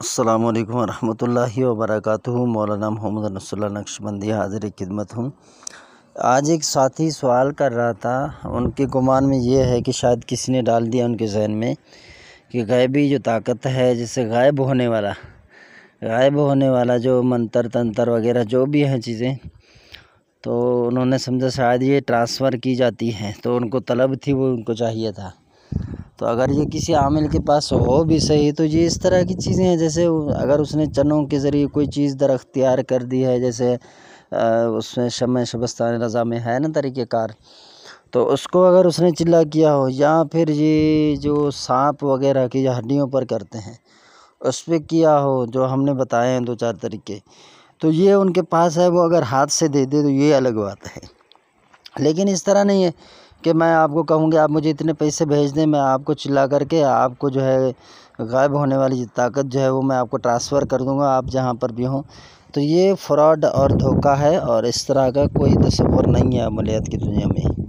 السلام علیکم ورحمۃ اللہ وبرکاتہ۔ مولانا محمد رسول اللہ نقشبندی حاضر خدمت ہوں۔ آج ایک ساتھی سوال کر رہا تھا، ان کے گمان میں یہ ہے کہ شاید کسی نے ڈال دیا ان کے ذہن میں کہ غیبی جو طاقت ہے، جیسے غائب ہونے والا جو منتر تنتر وغیرہ جو بھی ہیں چیزیں، تو انہوں نے سمجھا شاید یہ ٹرانسفر کی جاتی ہیں، تو ان کو طلب تھی، وہ ان کو چاہیے تھا۔ تو اگر یہ کسی عامل کے پاس ہو بھی صحیح، تو یہ اس طرح کی چیزیں ہیں، جیسے اگر اس نے چنوں کے ذریعے کوئی چیز در اختیار کر دی ہے، جیسے اس میں شمع شبستان رضا میں ہے نا طریقہ کار، تو اس کو اگر اس نے چلا کیا ہو، یا پھر یہ جو سانپ وغیرہ کی ہڈیوں پر کرتے ہیں اس پہ کیا ہو، جو ہم نے بتائے ہیں 2-4 طریقے، تو یہ ان کے پاس ہے، وہ اگر ہاتھ سے دے دے تو یہ الگ بات ہے۔ لیکن اس طرح نہیں ہے کہ میں آپ کو کہوں گا آپ مجھے اتنے پیسے بھیج دیں، میں آپ کو چلا کر کے آپ کو جو ہے غائب ہونے والی طاقت جو ہے وہ میں آپ کو ٹرانسفر کر دوں گا، آپ جہاں پر بھی ہوں۔ تو یہ فراڈ اور دھوکہ ہے، اور اس طرح کا کوئی تصور نہیں ہے عملیات کی دنیا میں۔